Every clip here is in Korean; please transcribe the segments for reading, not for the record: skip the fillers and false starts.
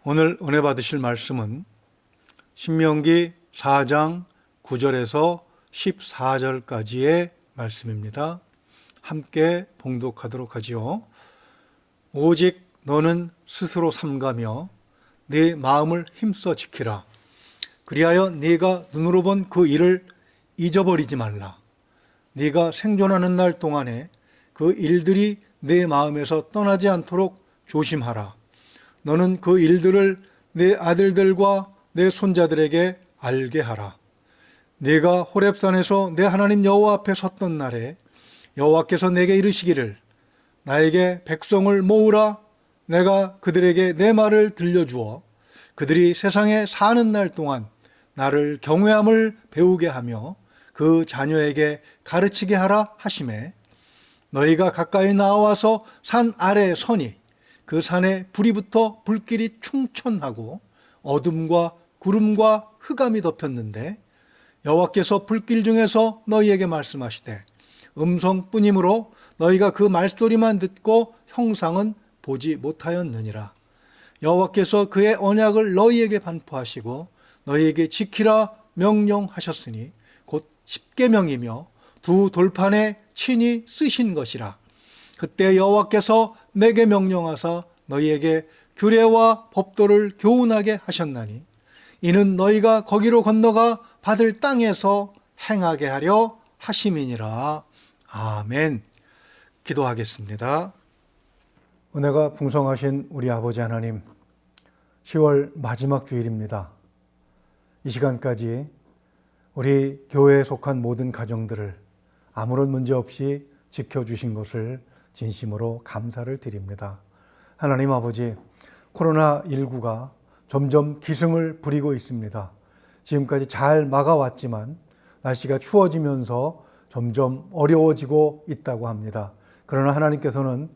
오늘 은혜 받으실 말씀은 신명기 4장 9절에서 14절까지의 말씀입니다. 함께 봉독하도록 하지요. 오직 너는 스스로 삼가며 네 마음을 힘써 지키라. 그리하여 네가 눈으로 본 그 일을 잊어버리지 말라. 네가 생존하는 날 동안에 그 일들이 내 마음에서 떠나지 않도록 조심하라. 너는 그 일들을 내 아들들과 내 손자들에게 알게 하라. 네가 호렙산에서 내 하나님 여호와 앞에 섰던 날에 여호와께서 내게 이르시기를 나에게 백성을 모으라. 내가 그들에게 내 말을 들려주어 그들이 세상에 사는 날 동안 나를 경외함을 배우게 하며 그 자녀에게 가르치게 하라 하시매 너희가 가까이 나와서 산 아래에 서니 그 산에 불이 붙어 불길이 충천하고 어둠과 구름과 흑암이 덮였는데 여호와께서 불길 중에서 너희에게 말씀하시되 음성뿐이므로 너희가 그 말소리만 듣고 형상은 보지 못하였느니라. 여호와께서 그의 언약을 너희에게 반포하시고 너희에게 지키라 명령하셨으니 곧 십계명이며 두 돌판에 친히 쓰신 것이라. 그때 여호와께서 내게 명령하사 너희에게 규례와 법도를 교훈하게 하셨나니 이는 너희가 거기로 건너가 받을 땅에서 행하게 하려 하심이니라. 아멘. 기도하겠습니다. 은혜가 풍성하신 우리 아버지 하나님, 10월 마지막 주일입니다. 이 시간까지 우리 교회에 속한 모든 가정들을 아무런 문제 없이 지켜주신 것을 진심으로 감사를 드립니다. 하나님 아버지, 코로나19가 점점 기승을 부리고 있습니다. 지금까지 잘 막아왔지만 날씨가 추워지면서 점점 어려워지고 있다고 합니다. 그러나 하나님께서는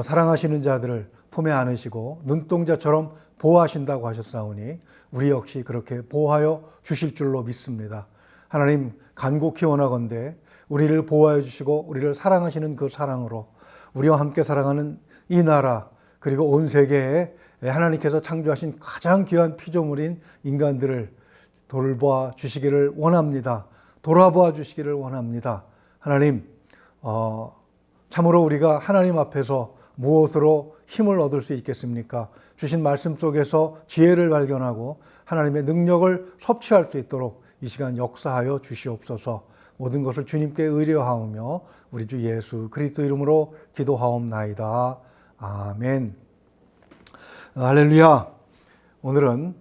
사랑하시는 자들을 품에 안으시고 눈동자처럼 보호하신다고 하셨사오니 우리 역시 그렇게 보호하여 주실 줄로 믿습니다. 하나님, 간곡히 원하건대 우리를 보호하여 주시고 우리를 사랑하시는 그 사랑으로 우리와 함께 살아가는 이 나라 그리고 온 세계에 하나님께서 창조하신 가장 귀한 피조물인 인간들을 돌봐 주시기를 원합니다. 돌아보아 주시기를 원합니다. 하나님, 참으로 우리가 하나님 앞에서 무엇으로 힘을 얻을 수 있겠습니까? 주신 말씀 속에서 지혜를 발견하고 하나님의 능력을 섭취할 수 있도록 이 시간 역사하여 주시옵소서. 모든 것을 주님께 의뢰하오며 우리 주 예수 그리스도 이름으로 기도하옵나이다. 아멘. 할렐루야. 오늘은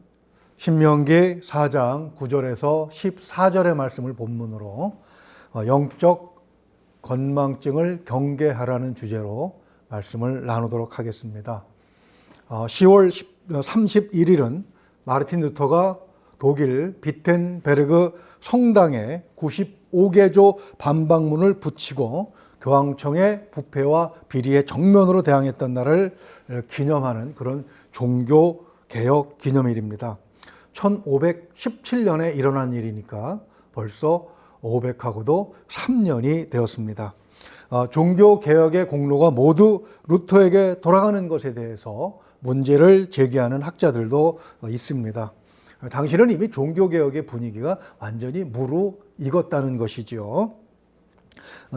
신명기 4장 9절에서 14절의 말씀을 본문으로 영적 건망증을 경계하라는 주제로 말씀을 나누도록 하겠습니다. 10월 31일은 마르틴 루터가 독일 비텐베르그 성당에 95개조 반박문을 붙이고 교황청의 부패와 비리의 정면으로 대항했던 날을 기념하는 그런 종교개혁 기념일입니다. 1517년에 일어난 일이니까 벌써 500하고도 3년이 되었습니다. 종교개혁의 공로가 모두 루터에게 돌아가는 것에 대해서 문제를 제기하는 학자들도 있습니다. 당시는 이미 종교개혁의 분위기가 완전히 무르익었다는 것이지요.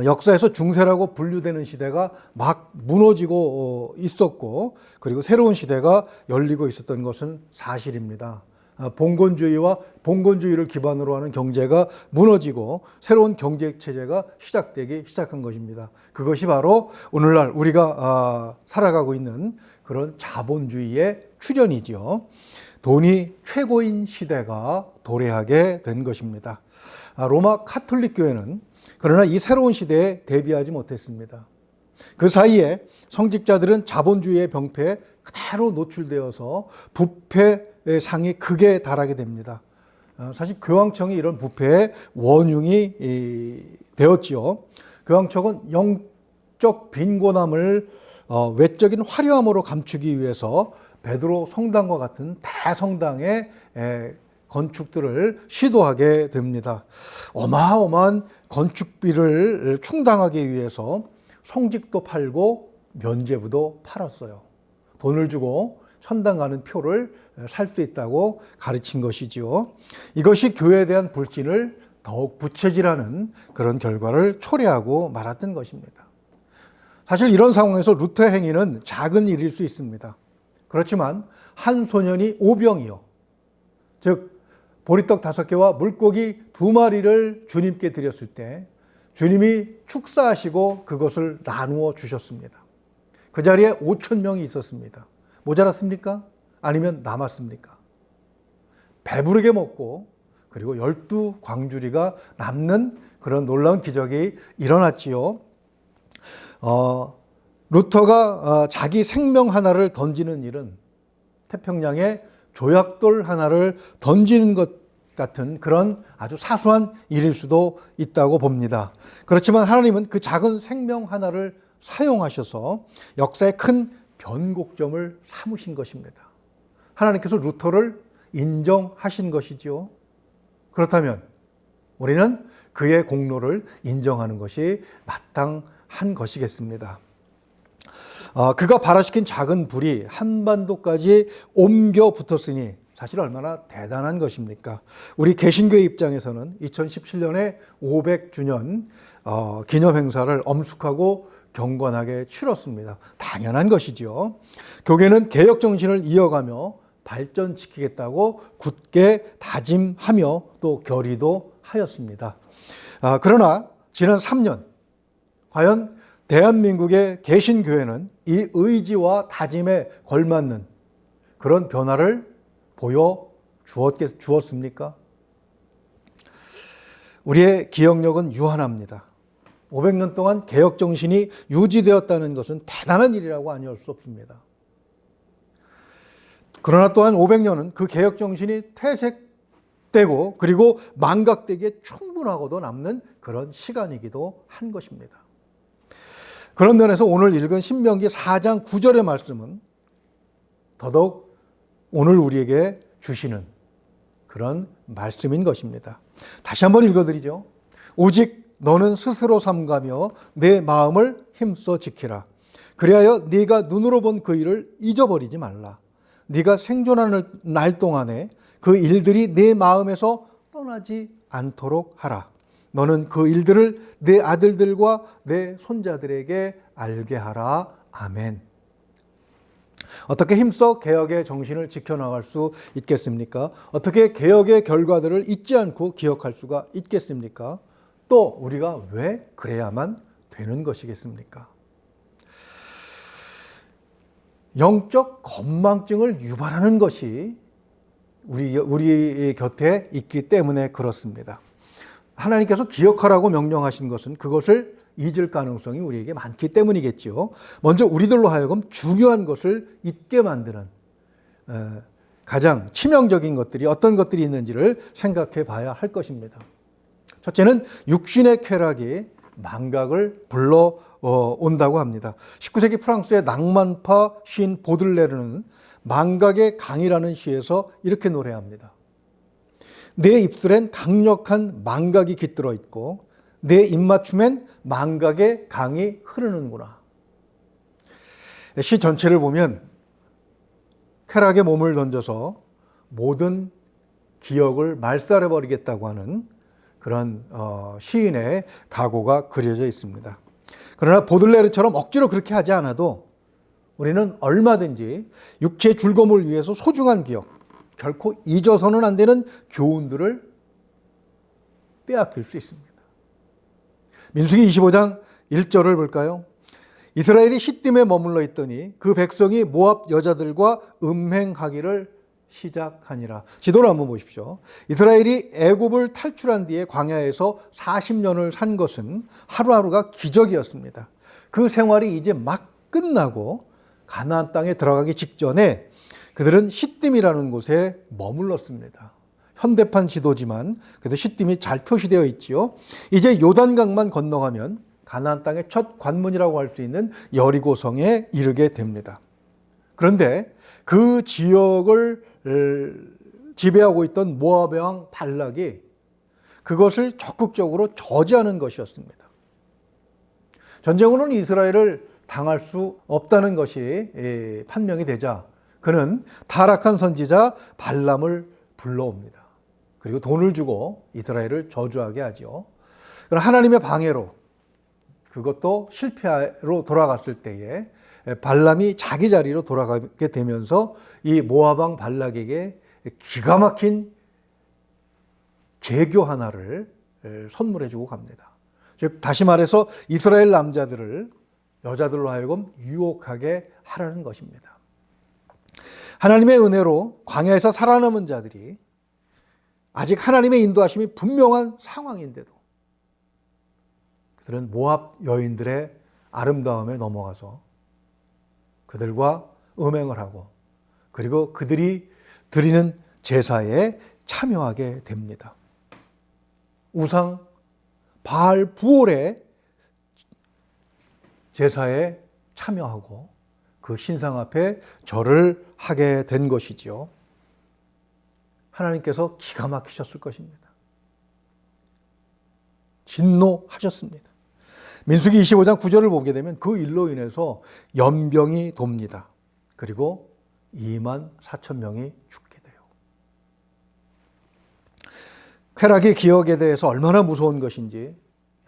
역사에서 중세라고 분류되는 시대가 막 무너지고 있었고 그리고 새로운 시대가 열리고 있었던 것은 사실입니다. 봉건주의와 봉건주의를 기반으로 하는 경제가 무너지고 새로운 경제체제가 시작되기 시작한 것입니다. 그것이 바로 오늘날 우리가 살아가고 있는 그런 자본주의의 출현이지요. 돈이 최고인 시대가 도래하게 된 것입니다. 로마 카톨릭 교회는 그러나 이 새로운 시대에 대비하지 못했습니다. 그 사이에 성직자들은 자본주의의 병폐에 그대로 노출되어서 부패의 상이 극에 달하게 됩니다. 사실 교황청이 이런 부패의 원흉이 되었지요. 교황청은 영적 빈곤함을 외적인 화려함으로 감추기 위해서 베드로 성당과 같은 대성당의 건축들을 시도하게 됩니다. 어마어마한 건축비를 충당하기 위해서 성직도 팔고 면죄부도 팔았어요. 돈을 주고 천당 가는 표를 살 수 있다고 가르친 것이지요. 이것이 교회에 대한 불신을 더욱 부채질하는 그런 결과를 초래하고 말았던 것입니다. 사실 이런 상황에서 루터의 행위는 작은 일일 수 있습니다. 그렇지만 한 소년이 오병이어, 즉 보리떡 5개와 물고기 2마리를 주님께 드렸을 때 주님이 축사하시고 그것을 나누어 주셨습니다. 그 자리에 5,000명이 있었습니다. 모자랐습니까? 아니면 남았습니까? 배부르게 먹고 그리고 12광주리가 남는 그런 놀라운 기적이 일어났지요. 루터가 자기 생명 하나를 던지는 일은 태평양에 조약돌 하나를 던지는 것 같은 그런 아주 사소한 일일 수도 있다고 봅니다. 그렇지만 하나님은 그 작은 생명 하나를 사용하셔서 역사의 큰 변곡점을 삼으신 것입니다. 하나님께서 루터를 인정하신 것이지요. 그렇다면 우리는 그의 공로를 인정하는 것이 마땅한 것이겠습니다. 그가 발화시킨 작은 불이 한반도까지 옮겨 붙었으니 사실 얼마나 대단한 것입니까? 우리 개신교회 입장에서는 2017년에 500주년 기념 행사를 엄숙하고 경건하게 치렀습니다. 당연한 것이지요. 교회는 개혁 정신을 이어가며 발전시키겠다고 굳게 다짐하며 또 결의도 하였습니다. 그러나 지난 3년 과연 대한민국의 개신교회는 이 의지와 다짐에 걸맞는 그런 변화를 보여주었습니까? 우리의 기억력은 유한합니다. 500년 동안 개혁 정신이 유지되었다는 것은 대단한 일이라고 아니할 수 없습니다. 그러나 또한 500년은 그 개혁 정신이 퇴색되고 그리고 망각되기에 충분하고도 남는 그런 시간이기도 한 것입니다. 그런 면에서 오늘 읽은 신명기 4장 9절의 말씀은 더더욱 오늘 우리에게 주시는 그런 말씀인 것입니다. 다시 한번 읽어드리죠. 오직 너는 스스로 삼가며 내 마음을 힘써 지키라. 그리하여 네가 눈으로 본 그 일을 잊어버리지 말라. 네가 생존하는 날 동안에 그 일들이 내 마음에서 떠나지 않도록 하라. 너는 그 일들을 내 아들들과 내 손자들에게 알게 하라. 아멘. 어떻게 힘써 개혁의 정신을 지켜나갈 수 있겠습니까? 어떻게 개혁의 결과들을 잊지 않고 기억할 수가 있겠습니까? 또 우리가 왜 그래야만 되는 것이겠습니까? 영적 건망증을 유발하는 것이 우리 곁에 있기 때문에 그렇습니다. 하나님께서 기억하라고 명령하신 것은 그것을 잊을 가능성이 우리에게 많기 때문이겠죠. 먼저 우리들로 하여금 중요한 것을 잊게 만드는 가장 치명적인 것들이 어떤 것들이 있는지를 생각해 봐야 할 것입니다. 첫째는 육신의 쾌락이 망각을 불러온다고 합니다. 19세기 프랑스의 낭만파 시인 보들레르는 망각의 강이라는 시에서 이렇게 노래합니다. 내 입술엔 강력한 망각이 깃들어 있고 내 입맞춤엔 망각의 강이 흐르는구나. 시 전체를 보면 쾌락에 몸을 던져서 모든 기억을 말살해버리겠다고 하는 그런 시인의 각오가 그려져 있습니다. 그러나 보들레르처럼 억지로 그렇게 하지 않아도 우리는 얼마든지 육체의 즐거움을 위해서 소중한 기억, 결코 잊어서는 안 되는 교훈들을 빼앗길 수 있습니다. 민수기 25장 1절을 볼까요? 이스라엘이 시딤에 머물러 있더니 그 백성이 모압 여자들과 음행하기를 시작하니라. 지도를 한번 보십시오. 이스라엘이 애굽을 탈출한 뒤에 광야에서 40년을 산 것은 하루하루가 기적이었습니다. 그 생활이 이제 막 끝나고 가나안 땅에 들어가기 직전에 그들은 시딤이라는 곳에 머물렀습니다. 현대판 지도지만 그래도 시딤이 잘 표시되어 있지요. 이제 요단강만 건너가면 가나안 땅의 첫 관문이라고 할 수 있는 여리고성에 이르게 됩니다. 그런데 그 지역을 지배하고 있던 모압의 왕 발락이 그것을 적극적으로 저지하는 것이었습니다. 전쟁으로는 이스라엘을 당할 수 없다는 것이 판명이 되자 그는 타락한 선지자 발람을 불러옵니다. 그리고 돈을 주고 이스라엘을 저주하게 하죠. 그러나 하나님의 방해로 그것도 실패로 돌아갔을 때에 발람이 자기 자리로 돌아가게 되면서 이 모압 왕 발락에게 기가 막힌 계교 하나를 선물해 주고 갑니다. 즉 다시 말해서 이스라엘 남자들을 여자들로 하여금 유혹하게 하라는 것입니다. 하나님의 은혜로 광야에서 살아남은 자들이 아직 하나님의 인도하심이 분명한 상황인데도 그들은 모압 여인들의 아름다움에 넘어가서 그들과 음행을 하고 그리고 그들이 드리는 제사에 참여하게 됩니다. 우상 바알 부올의 제사에 참여하고 그 신상 앞에 절을 하게 된 것이지요. 하나님께서 기가 막히셨을 것입니다. 진노하셨습니다. 민수기 25장 9절을 보게 되면 그 일로 인해서 연병이 돕니다. 그리고 2만 4천 명이 죽게 돼요. 쾌락의 기억에 대해서 얼마나 무서운 것인지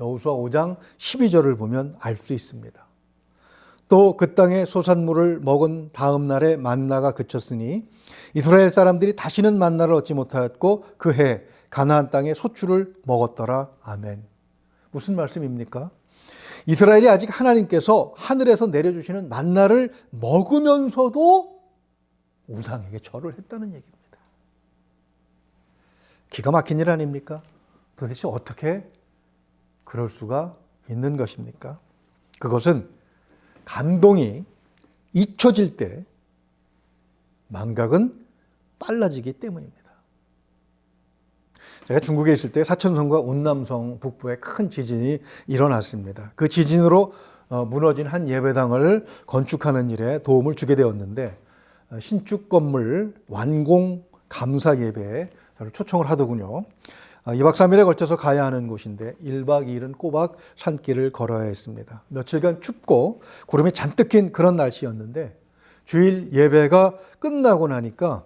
여호수아 5장 12절을 보면 알 수 있습니다. 또 그 땅의 소산물을 먹은 다음 날에 만나가 그쳤으니 이스라엘 사람들이 다시는 만나를 얻지 못하였고 그 해 가나안 땅의 소출을 먹었더라. 아멘. 무슨 말씀입니까? 이스라엘이 아직 하나님께서 하늘에서 내려주시는 만나를 먹으면서도 우상에게 절을 했다는 얘기입니다. 기가 막힌 일 아닙니까? 도대체 어떻게 그럴 수가 있는 것입니까? 그것은 감동이 잊혀질 때 망각은 빨라지기 때문입니다. 제가 중국에 있을 때 사천성과 운남성 북부에 큰 지진이 일어났습니다. 그 지진으로 무너진 한 예배당을 건축하는 일에 도움을 주게 되었는데 신축 건물 완공 감사 예배에 저를 초청을 하더군요. 2박 3일에 걸쳐서 가야 하는 곳인데 1박 2일은 꼬박 산길을 걸어야 했습니다. 며칠간 춥고 구름이 잔뜩 낀 그런 날씨였는데 주일 예배가 끝나고 나니까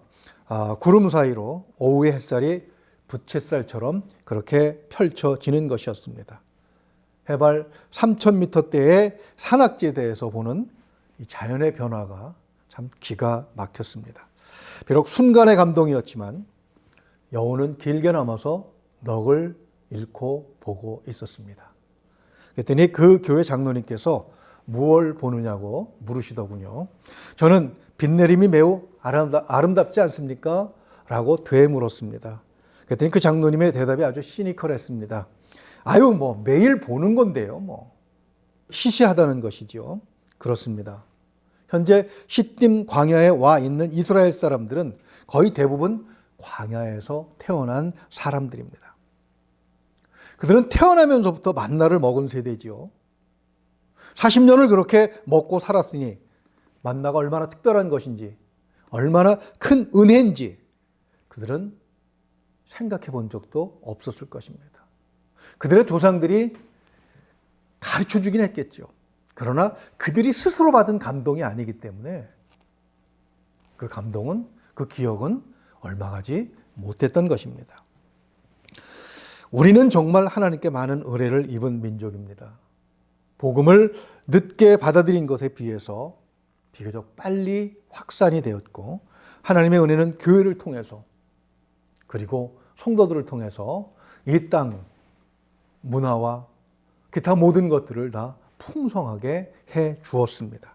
구름 사이로 오후의 햇살이 부채살처럼 그렇게 펼쳐지는 것이었습니다. 해발 3,000m대의 산악지대에서 보는 이 자연의 변화가 참 기가 막혔습니다. 비록 순간의 감동이었지만 여운은 길게 남아서 넋을 잃고 보고 있었습니다. 그랬더니 그 교회 장로님께서 무엇을 보느냐고 물으시더군요. 저는 빛내림이 매우 아름답지 않습니까? 라고 되물었습니다. 그랬더니 그 장로님의 대답이 아주 시니컬했습니다. 아유, 매일 보는 건데요, 시시하다는 것이죠. 그렇습니다. 현재 시딤 광야에 와 있는 이스라엘 사람들은 거의 대부분 광야에서 태어난 사람들입니다. 그들은 태어나면서부터 만나를 먹은 세대지요. 40년을 그렇게 먹고 살았으니 만나가 얼마나 특별한 것인지, 얼마나 큰 은혜인지 그들은 생각해 본 적도 없었을 것입니다. 그들의 조상들이 가르쳐 주긴 했겠죠. 그러나 그들이 스스로 받은 감동이 아니기 때문에 그 감동은, 그 기억은 얼마 가지 못했던 것입니다. 우리는 정말 하나님께 많은 은혜를 입은 민족입니다. 복음을 늦게 받아들인 것에 비해서 비교적 빨리 확산이 되었고 하나님의 은혜는 교회를 통해서 그리고 성도들을 통해서 이 땅 문화와 기타 모든 것들을 다 풍성하게 해 주었습니다.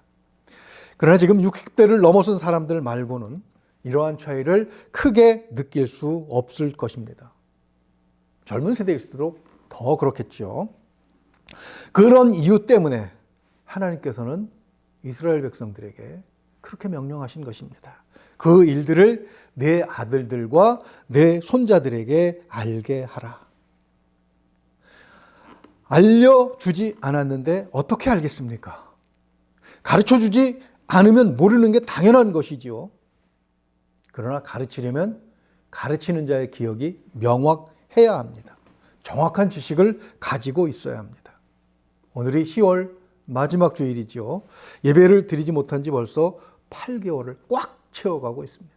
그러나 지금 60대를 넘어선 사람들 말고는 이러한 차이를 크게 느낄 수 없을 것입니다. 젊은 세대일수록 더 그렇겠죠. 그런 이유 때문에 하나님께서는 이스라엘 백성들에게 그렇게 명령하신 것입니다. 그 일들을 내 아들들과 내 손자들에게 알게 하라. 알려주지 않았는데 어떻게 알겠습니까? 가르쳐주지 않으면 모르는 게 당연한 것이지요. 그러나 가르치려면 가르치는 자의 기억이 명확해야 합니다. 정확한 지식을 가지고 있어야 합니다. 오늘이 10월 마지막 주일이지요. 예배를 드리지 못한 지 벌써 8개월을 꽉 채워가고 있습니다.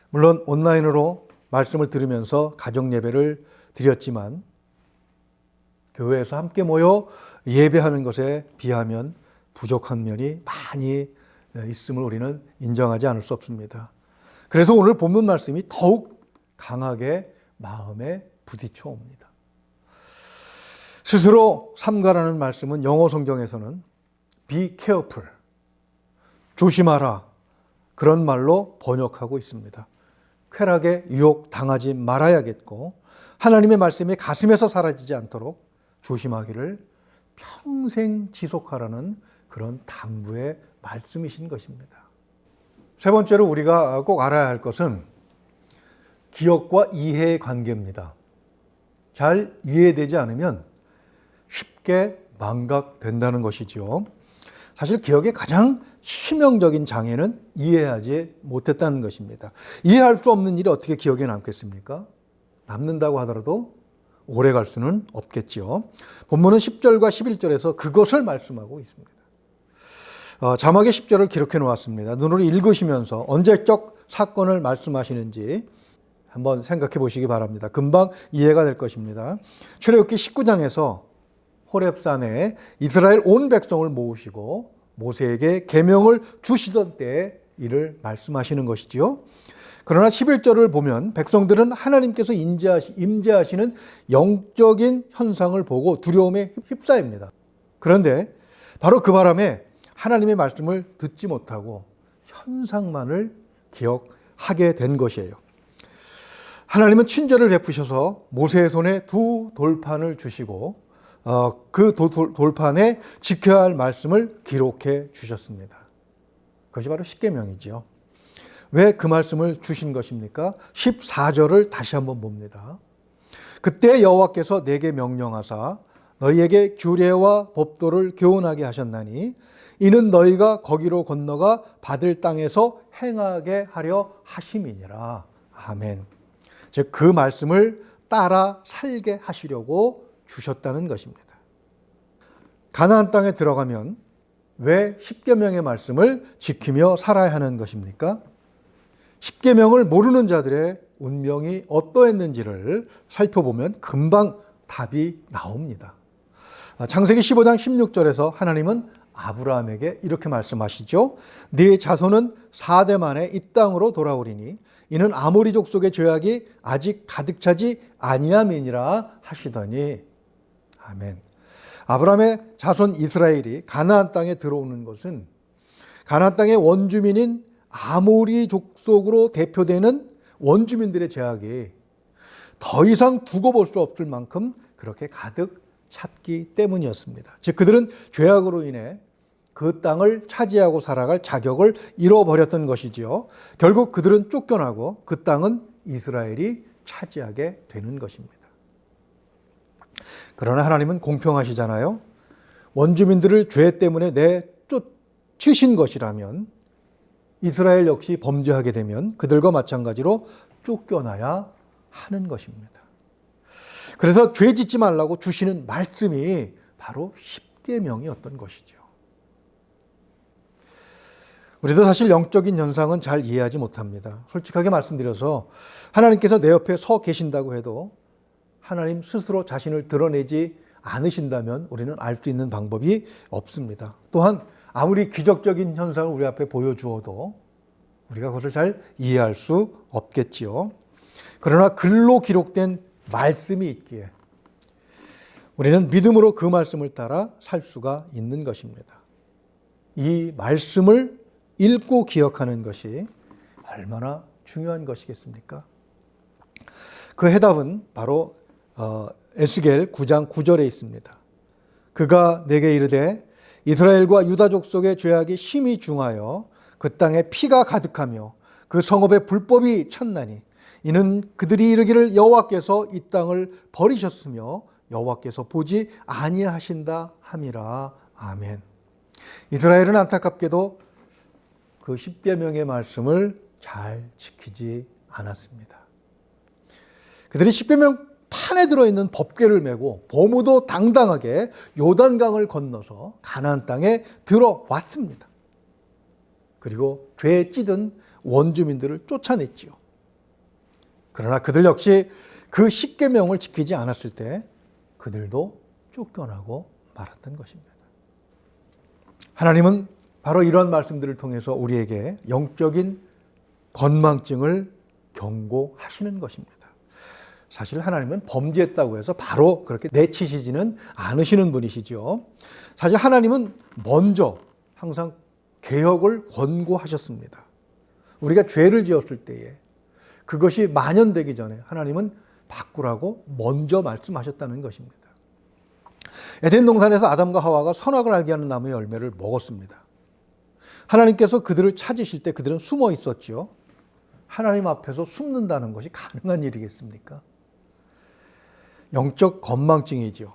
물론 온라인으로 말씀을 들으면서 가정 예배를 드렸지만 교회에서 함께 모여 예배하는 것에 비하면 부족한 면이 많이 있음을 우리는 인정하지 않을 수 없습니다. 그래서 오늘 본문 말씀이 더욱 강하게 마음에 부딪혀 옵니다. 스스로 삼가라는 말씀은 영어 성경에서는 be careful, 조심하라, 그런 말로 번역하고 있습니다. 쾌락에 유혹 당하지 말아야겠고 하나님의 말씀이 가슴에서 사라지지 않도록 조심하기를 평생 지속하라는 그런 당부의 말씀이신 것입니다. 세 번째로 우리가 꼭 알아야 할 것은 기억과 이해의 관계입니다. 잘 이해되지 않으면 쉽게 망각된다는 것이죠. 사실 기억의 가장 치명적인 장애는 이해하지 못했다는 것입니다. 이해할 수 없는 일이 어떻게 기억에 남겠습니까? 남는다고 하더라도 오래 갈 수는 없겠지요. 본문은 10절과 11절에서 그것을 말씀하고 있습니다. 자막에 10절을 기록해 놓았습니다. 눈으로 읽으시면서 언제적 사건을 말씀하시는지 한번 생각해 보시기 바랍니다. 금방 이해가 될 것입니다. 출애굽기 19장에서 호렙산에 이스라엘 온 백성을 모으시고 모세에게 계명을 주시던 때에 이를 말씀하시는 것이지요. 그러나 11절을 보면 백성들은 하나님께서 임재하시는 영적인 현상을 보고 두려움에 휩싸입니다. 그런데 바로 그 바람에 하나님의 말씀을 듣지 못하고 현상만을 기억하게 된 것이에요. 하나님은 친절을 베푸셔서 모세의 손에 두 돌판을 주시고 그 돌판에 지켜야 할 말씀을 기록해 주셨습니다. 그것이 바로 십계명이지요. 왜 그 말씀을 주신 것입니까? 14절을 다시 한번 봅니다. 그때 여호와께서 내게 명령하사 너희에게 규례와 법도를 교훈하게 하셨나니 이는 너희가 거기로 건너가 받을 땅에서 행하게 하려 하심이니라. 아멘. 즉 그 말씀을 따라 살게 하시려고 주셨다는 것입니다. 가나안 땅에 들어가면 왜 십계명의 말씀을 지키며 살아야 하는 것입니까? 십계명을 모르는 자들의 운명이 어떠했는지를 살펴보면 금방 답이 나옵니다. 창세기 15장 16절에서 하나님은 아브라함에게 이렇게 말씀하시죠. 네 자손은 4대 만에 이 땅으로 돌아오리니 이는 아모리 족속의 죄악이 아직 가득 차지 아니함이니라 하시더니 아멘. 아브라함의 자손 이스라엘이 가나안 땅에 들어오는 것은 가나안 땅의 원주민인 아모리 족속으로 대표되는 원주민들의 죄악이 더 이상 두고 볼 수 없을 만큼 그렇게 가득 찼기 때문이었습니다. 즉 그들은 죄악으로 인해 그 땅을 차지하고 살아갈 자격을 잃어버렸던 것이지요. 결국 그들은 쫓겨나고 그 땅은 이스라엘이 차지하게 되는 것입니다. 그러나 하나님은 공평하시잖아요. 원주민들을 죄 때문에 내쫓으신 것이라면 이스라엘 역시 범죄하게 되면 그들과 마찬가지로 쫓겨나야 하는 것입니다. 그래서 죄 짓지 말라고 주시는 말씀이 바로 십계명이었던 것이죠. 우리도 사실 영적인 현상은 잘 이해하지 못합니다. 솔직하게 말씀드려서 하나님께서 내 옆에 서 계신다고 해도 하나님 스스로 자신을 드러내지 않으신다면 우리는 알 수 있는 방법이 없습니다. 또한 아무리 기적적인 현상을 우리 앞에 보여주어도 우리가 그것을 잘 이해할 수 없겠지요. 그러나 글로 기록된 말씀이 있기에 우리는 믿음으로 그 말씀을 따라 살 수가 있는 것입니다. 이 말씀을 읽고 기억하는 것이 얼마나 중요한 것이겠습니까? 그 해답은 바로 에스겔 9장 9절에 있습니다. 그가 내게 이르되 이스라엘과 유다 족속의 죄악이 심히 중하여 그 땅에 피가 가득하며 그 성읍에 불법이 쳤나니 이는 그들이 이르기를 여호와께서 이 땅을 버리셨으며 여호와께서 보지 아니하신다 함이라. 아멘. 이스라엘은 안타깝게도 그 십계명의 말씀을 잘 지키지 않았습니다. 그들이 십계명 판에 들어있는 법궤를 메고 보무도 당당하게 요단강을 건너서 가나안 땅에 들어왔습니다. 그리고 죄에 찌든 원주민들을 쫓아냈지요. 그러나 그들 역시 그 십계명을 지키지 않았을 때 그들도 쫓겨나고 말았던 것입니다. 하나님은 바로 이러한 말씀들을 통해서 우리에게 영적인 건망증을 경고하시는 것입니다. 사실 하나님은 범죄했다고 해서 바로 그렇게 내치시지는 않으시는 분이시죠. 사실 하나님은 먼저 항상 개혁을 권고하셨습니다. 우리가 죄를 지었을 때에 그것이 만연되기 전에 하나님은 바꾸라고 먼저 말씀하셨다는 것입니다. 에덴 동산에서 아담과 하와가 선악을 알게 하는 나무의 열매를 먹었습니다. 하나님께서 그들을 찾으실 때 그들은 숨어 있었지요. 하나님 앞에서 숨는다는 것이 가능한 일이겠습니까? 영적 건망증이지요.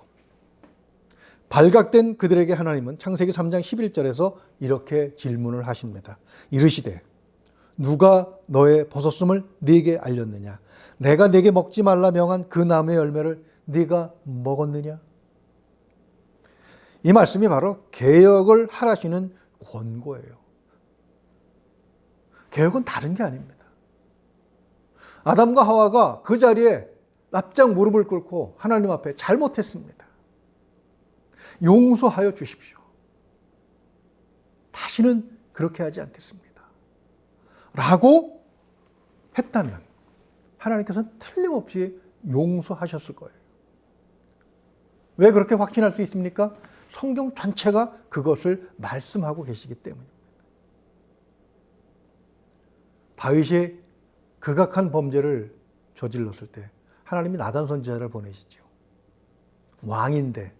발각된 그들에게 하나님은 창세기 3장 11절에서 이렇게 질문을 하십니다. 이르시되 누가 너의 벗었음을 네게 알렸느냐? 내가 네게 먹지 말라 명한 그 나무의 열매를 네가 먹었느냐? 이 말씀이 바로 개혁을 하라시는 권고예요. 개혁은 다른 게 아닙니다. 아담과 하와가 그 자리에 납작 무릎을 꿇고 하나님 앞에 잘못했습니다. 용서하여 주십시오. 다시는 그렇게 하지 않겠습니다. 라고 했다면 하나님께서는 틀림없이 용서하셨을 거예요. 왜 그렇게 확신할 수 있습니까? 성경 전체가 그것을 말씀하고 계시기 때문입니다. 다윗이 극악한 범죄를 저질렀을 때 하나님이 나단 선지자를 보내시죠. 왕인데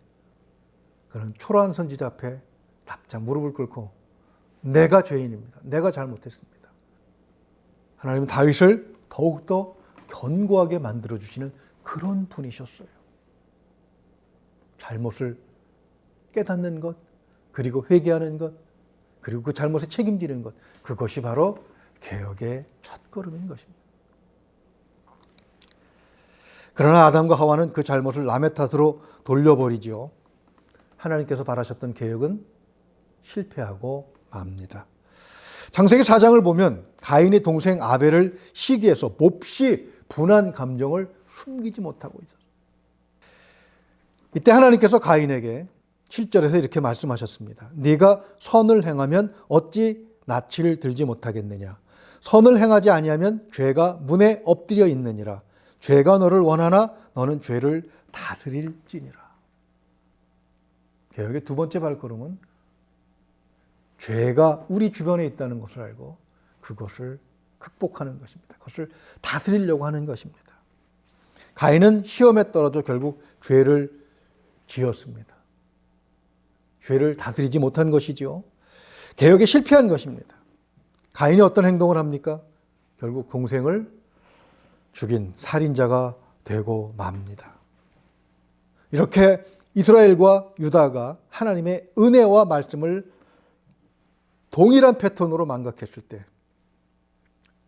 그는 초라한 선지자 앞에 납작 무릎을 꿇고 내가 죄인입니다. 내가 잘못했습니다. 하나님은 다윗을 더욱더 견고하게 만들어주시는 그런 분이셨어요. 잘못을 깨닫는 것, 그리고 회개하는 것, 그리고 그 잘못에 책임지는 것, 그것이 바로 개혁의 첫걸음인 것입니다. 그러나 아담과 하와는 그 잘못을 남의 탓으로 돌려버리지요. 하나님께서 바라셨던 개혁은 실패하고 맙니다. 창세기 4장을 보면 가인의 동생 아벨을 시기해서 몹시 분한 감정을 숨기지 못하고 있었어요. 이때 하나님께서 가인에게 7절에서 이렇게 말씀하셨습니다. 네가 선을 행하면 어찌 낯을 들지 못하겠느냐? 선을 행하지 아니하면 죄가 문에 엎드려 있느니라. 죄가 너를 원하나 너는 죄를 다스릴지니라. 개혁의 두 번째 발걸음은 죄가 우리 주변에 있다는 것을 알고 그것을 극복하는 것입니다. 그것을 다스리려고 하는 것입니다. 가인은 시험에 떨어져 결국 죄를 지었습니다. 죄를 다스리지 못한 것이죠. 개혁에 실패한 것입니다. 가인이 어떤 행동을 합니까? 결국 동생을 죽인 살인자가 되고 맙니다. 이렇게 이스라엘과 유다가 하나님의 은혜와 말씀을 동일한 패턴으로 망각했을 때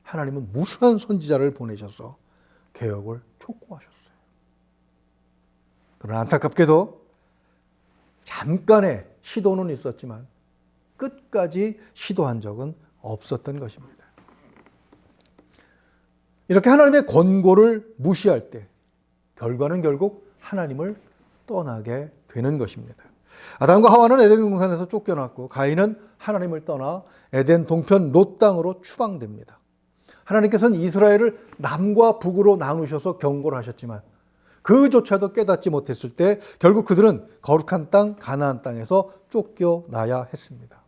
하나님은 무수한 선지자를 보내셔서 개혁을 촉구하셨어요. 그러나 안타깝게도 잠깐의 시도는 있었지만 끝까지 시도한 적은 없었던 것입니다. 이렇게 하나님의 권고를 무시할 때 결과는 결국 하나님을 떠나게 되는 것입니다. 아담과 하와는 에덴 동산에서 쫓겨났고 가인은 하나님을 떠나 에덴 동편 롯 땅으로 추방됩니다. 하나님께서는 이스라엘을 남과 북으로 나누셔서 경고를 하셨지만 그조차도 깨닫지 못했을 때 결국 그들은 거룩한 땅 가나안 땅에서 쫓겨나야 했습니다.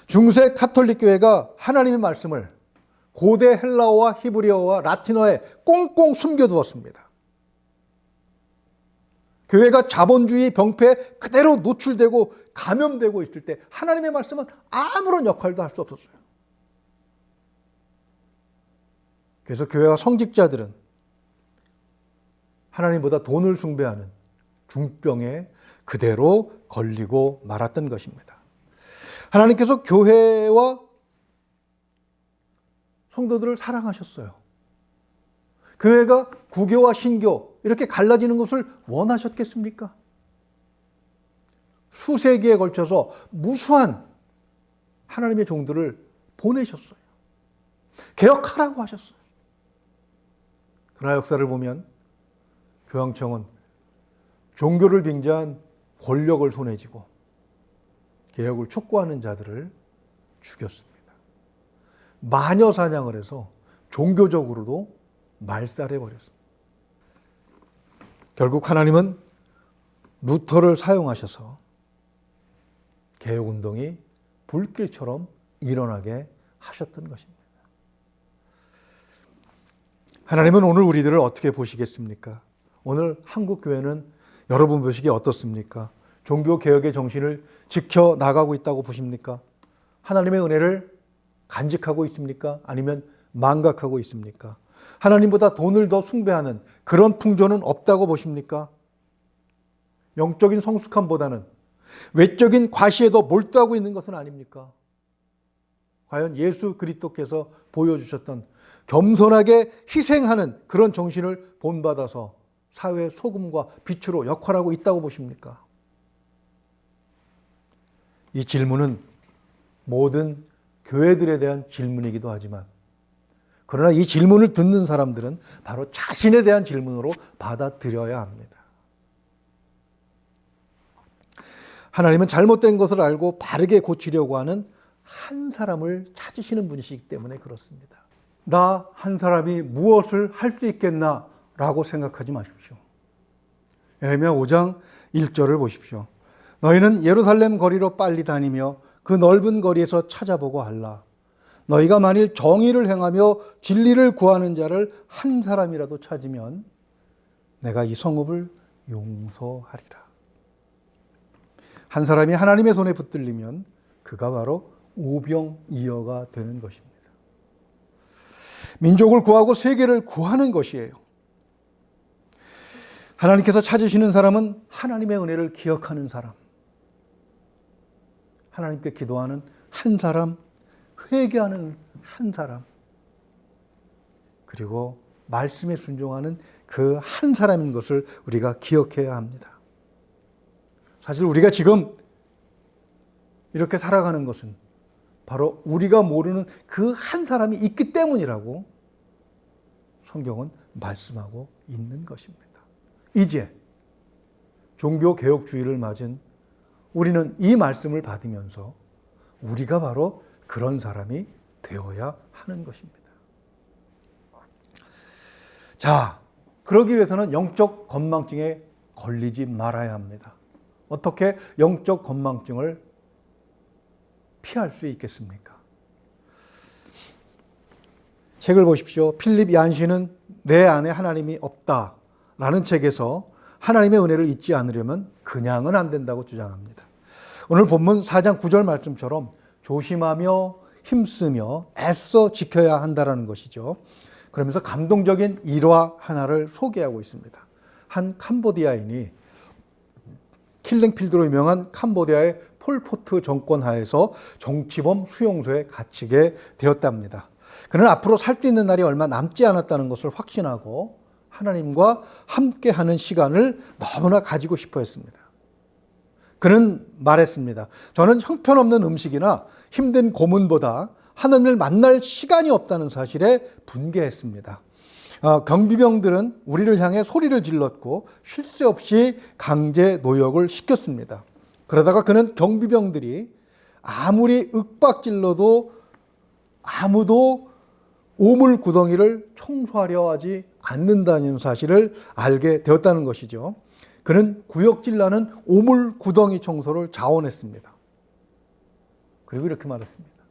중세 카톨릭 교회가 하나님의 말씀을 고대 헬라어와 히브리어와 라틴어에 꽁꽁 숨겨두었습니다. 교회가 자본주의 병폐에 그대로 노출되고 감염되고 있을 때 하나님의 말씀은 아무런 역할도 할 수 없었어요. 그래서 교회와 성직자들은 하나님보다 돈을 숭배하는 중병에 그대로 걸리고 말았던 것입니다. 하나님께서 교회와 성도들을 사랑하셨어요. 교회가 구교와 신교 이렇게 갈라지는 것을 원하셨겠습니까? 수세기에 걸쳐서 무수한 하나님의 종들을 보내셨어요. 개혁하라고 하셨어요. 그러나 역사를 보면 교황청은 종교를 빙자한 권력을 손에 쥐고 개혁을 촉구하는 자들을 죽였습니다. 마녀 사냥을 해서 종교적으로도 말살해 버렸습니다. 결국 하나님은 루터를 사용하셔서 개혁운동이 불길처럼 일어나게 하셨던 것입니다. 하나님은 오늘 우리들을 어떻게 보시겠습니까? 오늘 한국교회는 여러분 보시기에 어떻습니까? 종교개혁의 정신을 지켜나가고 있다고 보십니까? 하나님의 은혜를 간직하고 있습니까? 아니면 망각하고 있습니까? 하나님보다 돈을 더 숭배하는 그런 풍조는 없다고 보십니까? 영적인 성숙함보다는 외적인 과시에 더 몰두하고 있는 것은 아닙니까? 과연 예수 그리스도께서 보여주셨던 겸손하게 희생하는 그런 정신을 본받아서 사회의 소금과 빛으로 역할하고 있다고 보십니까? 이 질문은 모든 교회들에 대한 질문이기도 하지만 그러나 이 질문을 듣는 사람들은 바로 자신에 대한 질문으로 받아들여야 합니다. 하나님은 잘못된 것을 알고 바르게 고치려고 하는 한 사람을 찾으시는 분이시기 때문에 그렇습니다. 나 한 사람이 무엇을 할 수 있겠나 라고 생각하지 마십시오. 예레미야 5장 1절을 보십시오. 너희는 예루살렘 거리로 빨리 다니며 그 넓은 거리에서 찾아보고 할라. 너희가 만일 정의를 행하며 진리를 구하는 자를 한 사람이라도 찾으면 내가 이 성읍을 용서하리라. 한 사람이 하나님의 손에 붙들리면 그가 바로 오병이어가 되는 것입니다. 민족을 구하고 세계를 구하는 것이에요. 하나님께서 찾으시는 사람은 하나님의 은혜를 기억하는 사람, 하나님께 기도하는 한 사람, 회개하는 한 사람, 그리고 말씀에 순종하는 그 한 사람인 것을 우리가 기억해야 합니다. 사실 우리가 지금 이렇게 살아가는 것은 바로 우리가 모르는 그 한 사람이 있기 때문이라고 성경은 말씀하고 있는 것입니다. 이제 종교개혁주의를 맞은 우리는 이 말씀을 받으면서 우리가 바로 그런 사람이 되어야 하는 것입니다. 자, 그러기 위해서는 영적 건망증에 걸리지 말아야 합니다. 어떻게 영적 건망증을 피할 수 있겠습니까? 책을 보십시오. 필립 얀시는 내 안에 하나님이 없다라는 책에서 하나님의 은혜를 잊지 않으려면 그냥은 안 된다고 주장합니다. 오늘 본문 4장 9절 말씀처럼 조심하며 힘쓰며 애써 지켜야 한다는 것이죠. 그러면서 감동적인 일화 하나를 소개하고 있습니다. 한 캄보디아인이 킬링필드로 유명한 캄보디아의 폴포트 정권 하에서 정치범 수용소에 갇히게 되었답니다. 그는 앞으로 살 수 있는 날이 얼마 남지 않았다는 것을 확신하고 하나님과 함께하는 시간을 너무나 가지고 싶어 했습니다. 그는 말했습니다. 저는 형편없는 음식이나 힘든 고문보다 하나님을 만날 시간이 없다는 사실에 분개했습니다. 경비병들은 우리를 향해 소리를 질렀고 쉴 새 없이 강제 노역을 시켰습니다. 그러다가 그는 경비병들이 아무리 윽박질러도 아무도 오물 구덩이를 청소하려 하지 않는다는 사실을 알게 되었다는 것이죠. 그는 구역질 나는 오물 구덩이 청소를 자원했습니다. 그리고 이렇게 말했습니다.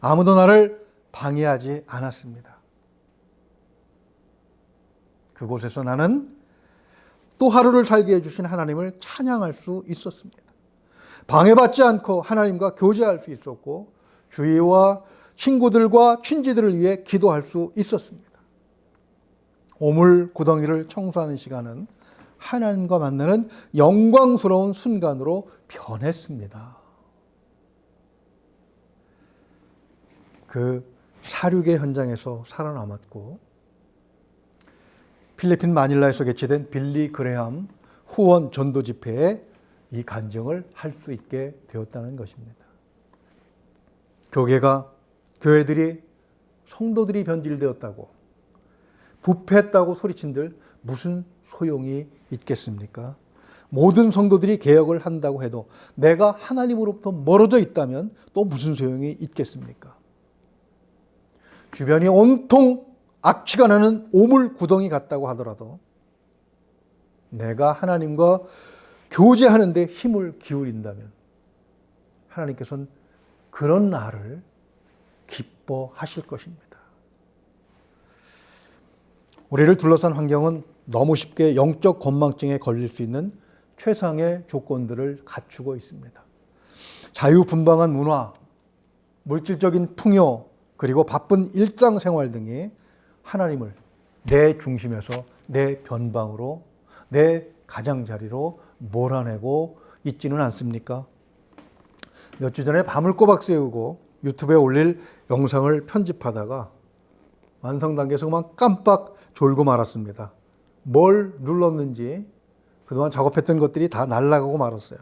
아무도 나를 방해하지 않았습니다. 그곳에서 나는 또 하루를 살게 해주신 하나님을 찬양할 수 있었습니다. 방해받지 않고 하나님과 교제할 수 있었고 주위와 친구들과 친지들을 위해 기도할 수 있었습니다. 오물 구덩이를 청소하는 시간은 하나님과 만나는 영광스러운 순간으로 변했습니다. 그 사륙의 현장에서 살아남았고 필리핀 마닐라에서 개최된 빌리 그레함 후원 전도 집회에 이 간증을 할 수 있게 되었다는 것입니다. 교회들이 성도들이 변질되었다고, 부패했다고 소리친들 무슨 소용이 있겠습니까? 모든 성도들이 개혁을 한다고 해도 내가 하나님으로부터 멀어져 있다면 또 무슨 소용이 있겠습니까? 주변이 온통 악취가 나는 오물 구덩이 같다고 하더라도 내가 하나님과 교제하는 데 힘을 기울인다면 하나님께서는 그런 나를 기뻐하실 것입니다. 우리를 둘러싼 환경은 너무 쉽게 영적 건망증에 걸릴 수 있는 최상의 조건들을 갖추고 있습니다. 자유분방한 문화, 물질적인 풍요, 그리고 바쁜 일상생활 등이 하나님을 내 중심에서 내 변방으로, 내 가장자리로 몰아내고 있지는 않습니까? 몇 주 전에 밤을 꼬박 새우고 유튜브에 올릴 영상을 편집하다가 완성 단계에서 그만 깜빡 졸고 말았습니다. 뭘 눌렀는지 그동안 작업했던 것들이 다 날아가고 말았어요.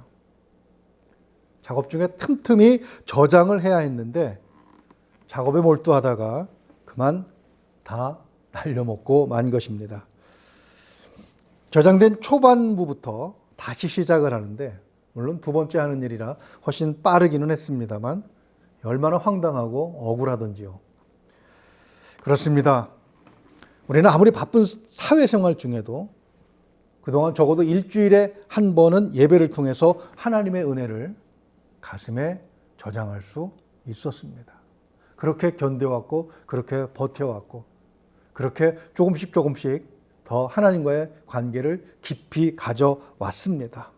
작업 중에 틈틈이 저장을 해야 했는데 작업에 몰두하다가 그만 다 날려먹고 만 것입니다. 저장된 초반부부터 다시 시작을 하는데 물론 두 번째 하는 일이라 훨씬 빠르기는 했습니다만 얼마나 황당하고 억울하던지요. 그렇습니다. 우리는 아무리 바쁜 사회생활 중에도 그동안 적어도 일주일에 한 번은 예배를 통해서 하나님의 은혜를 가슴에 저장할 수 있었습니다. 그렇게 견뎌왔고 그렇게 버텨왔고 그렇게 조금씩 더 하나님과의 관계를 깊이 가져왔습니다.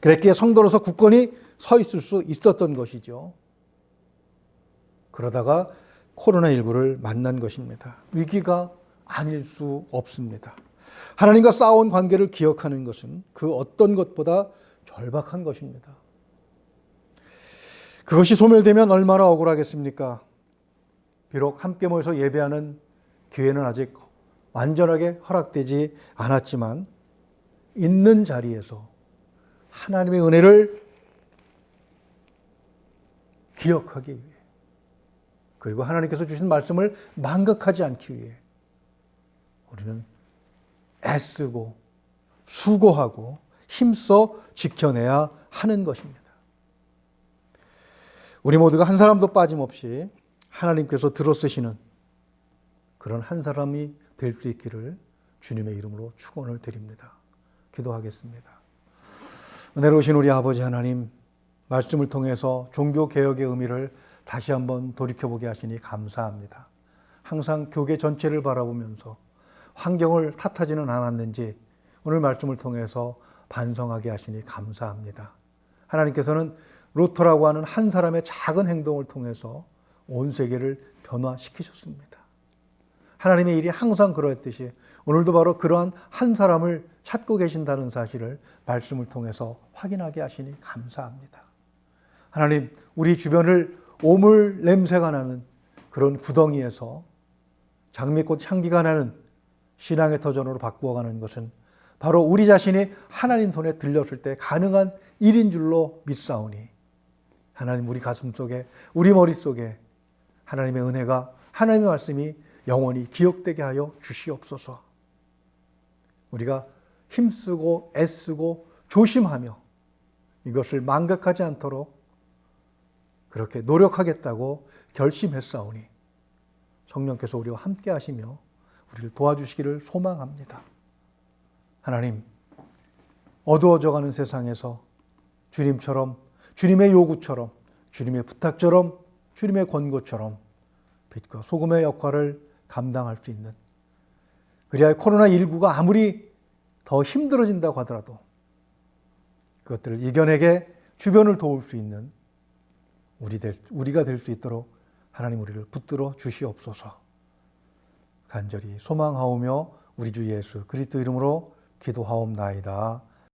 그랬기에 성도로서 굳건히 서 있을 수 있었던 것이죠. 그러다가 코로나19를 만난 것입니다. 위기가 아닐 수 없습니다. 하나님과 쌓아온 관계를 기억하는 것은 그 어떤 것보다 절박한 것입니다. 그것이 소멸되면 얼마나 억울하겠습니까? 비록 함께 모여서 예배하는 기회는 아직 완전하게 허락되지 않았지만 있는 자리에서 하나님의 은혜를 기억하기 위해 그리고 하나님께서 주신 말씀을 망각하지 않기 위해 우리는 애쓰고 수고하고 힘써 지켜내야 하는 것입니다. 우리 모두가 한 사람도 빠짐없이 하나님께서 들어쓰시는 그런 한 사람이 될 수 있기를 주님의 이름으로 축원을 드립니다. 기도하겠습니다. 은혜로우신 우리 아버지 하나님, 말씀을 통해서 종교개혁의 의미를 다시 한번 돌이켜보게 하시니 감사합니다. 항상 교계 전체를 바라보면서 환경을 탓하지는 않았는지 오늘 말씀을 통해서 반성하게 하시니 감사합니다. 하나님께서는 루터라고 하는 한 사람의 작은 행동을 통해서 온 세계를 변화시키셨습니다. 하나님의 일이 항상 그러했듯이 오늘도 바로 그러한 한 사람을 찾고 계신다는 사실을 말씀을 통해서 확인하게 하시니 감사합니다. 하나님, 우리 주변을 오물 냄새가 나는 그런 구덩이에서 장미꽃 향기가 나는 신앙의 터전으로 바꾸어가는 것은 바로 우리 자신이 하나님 손에 들렸을 때 가능한 일인 줄로 믿사오니 하나님, 우리 가슴 속에, 우리 머릿속에 하나님의 은혜가, 하나님의 말씀이 영원히 기억되게 하여 주시옵소서. 우리가 힘쓰고 애쓰고 조심하며 이것을 망각하지 않도록 그렇게 노력하겠다고 결심했사오니 성령께서 우리와 함께 하시며 우리를 도와주시기를 소망합니다. 하나님, 어두워져가는 세상에서 주님처럼, 주님의 요구처럼, 주님의 부탁처럼, 주님의 권고처럼 빛과 소금의 역할을 감당할 수 있는, 그리하여 코로나19가 아무리 더 힘들어진다고 하더라도 그것들을 이겨내게 주변을 도울 수 있는 우리가 될 수 있도록 하나님 우리를 붙들어 주시옵소서. 간절히 소망하오며 우리 주 예수 그리스도 이름으로 기도하옵나이다.